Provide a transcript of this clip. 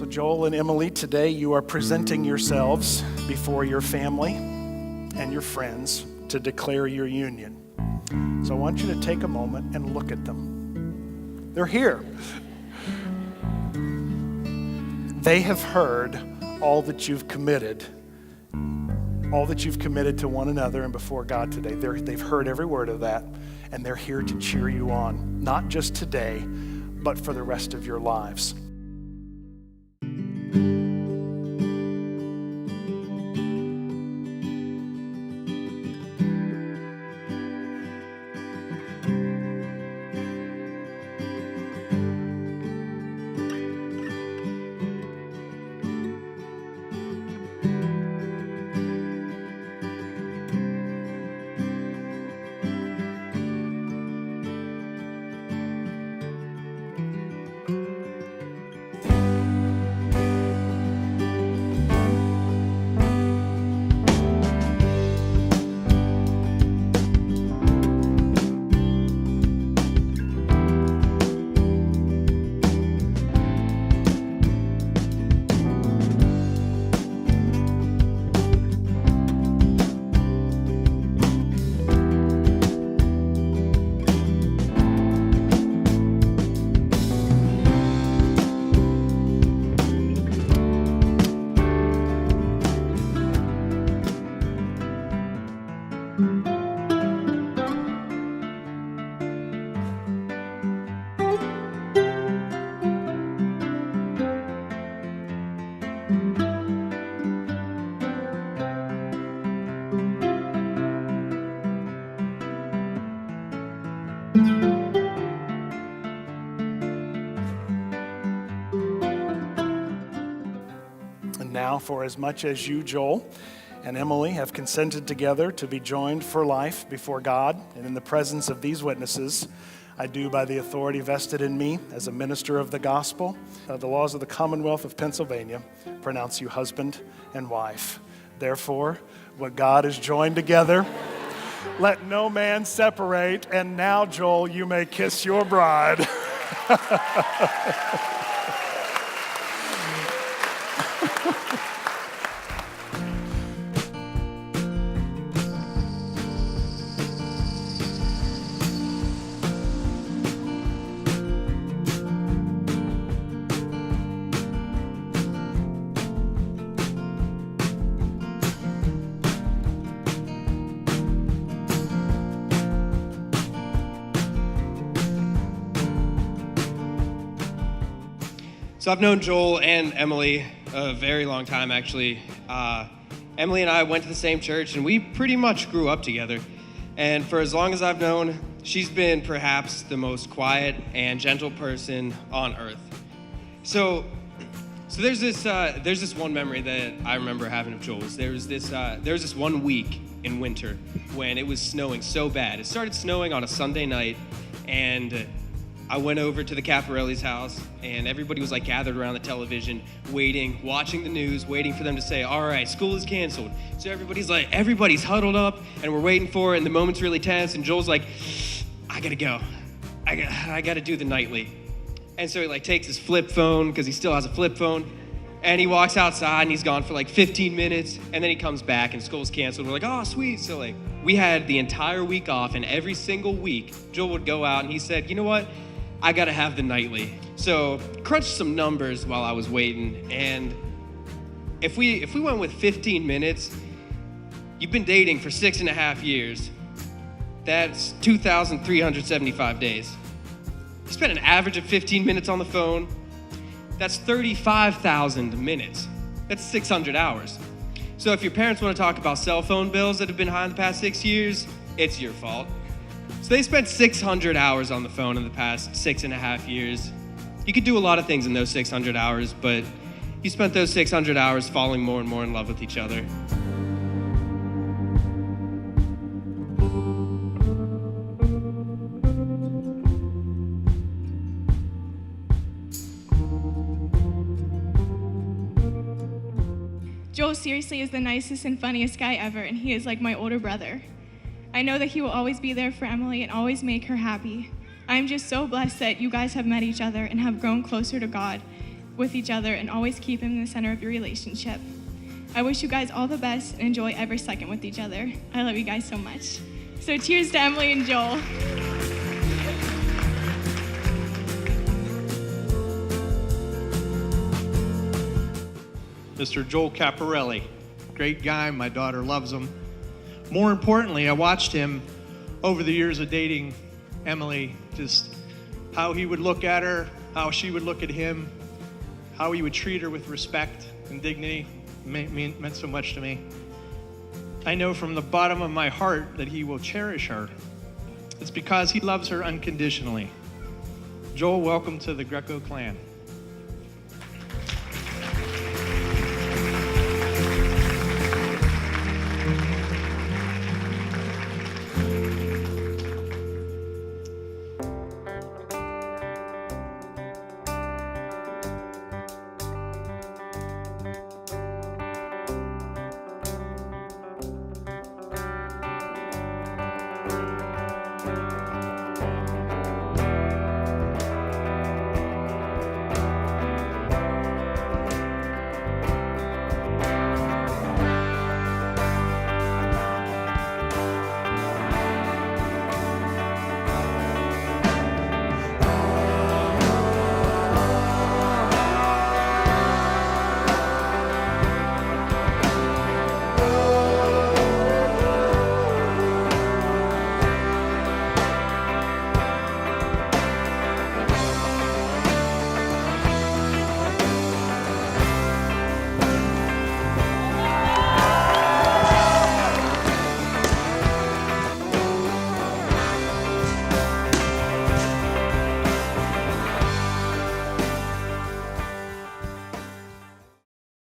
So Joel and Emily, today you are presenting yourselves before your family and your friends to declare your union. So I want you to take a moment and look at them. They're here. They have heard all that you've committed to one another and before God today. They've heard every word of that, and they're here to cheer you on, not just today, but for the rest of your lives. Now, for as much as you, Joel, and Emily have consented together to be joined for life before God and in the presence of these witnesses, I do, by the authority vested in me as a minister of the gospel, the laws of the Commonwealth of Pennsylvania, pronounce you husband and wife. Therefore, what God has joined together, let no man separate. And now, Joel, you may kiss your bride. So I've known Joel and Emily a very long time, actually. Emily and I went to the same church, and we pretty much grew up together. And for as long as I've known, she's been perhaps the most quiet and gentle person on earth. So there's this one memory that I remember having of Joel's. There was this 1 week in winter when it was snowing so bad. It started snowing on a Sunday night, and I went over to the Caporali's house, and everybody was like gathered around the television, waiting, watching the news, waiting for them to say, all right, school is canceled. So everybody's huddled up, and we're waiting for it, and the moment's really tense, and Joel's like, I gotta go. I gotta do the nightly. And so he takes his flip phone, because he still has a flip phone, and he walks outside, and he's gone for 15 minutes, and then he comes back, and school's canceled. We're like, oh, sweet. So we had the entire week off, and every single week, Joel would go out, and he said, you know what? I gotta have the nightly. So crunched some numbers while I was waiting, and if we went with 15 minutes, you've been dating for 6.5 years. That's 2,375 days. You spent an average of 15 minutes on the phone. That's 35,000 minutes. That's 600 hours. So if your parents want to talk about cell phone bills that have been high in the past 6 years, it's your fault. So they spent 600 hours on the phone in the past 6.5 years. You could do a lot of things in those 600 hours, but you spent those 600 hours falling more and more in love with each other. Joel seriously is the nicest and funniest guy ever, and he is like my older brother. I know that he will always be there for Emily and always make her happy. I am just so blessed that you guys have met each other and have grown closer to God. with each other and always keep him in the center of your relationship. I wish you guys all the best and enjoy every second with each other. I love you guys so much. So cheers to Emily and Joel. Mr. Joel Caporali, great guy, my daughter loves him. More importantly, I watched him over the years of dating Emily, just how he would look at her, how she would look at him, how he would treat her with respect and dignity. Meant so much to me. I know from the bottom of my heart that he will cherish her. It's because he loves her unconditionally. Joel, welcome to the Greco clan.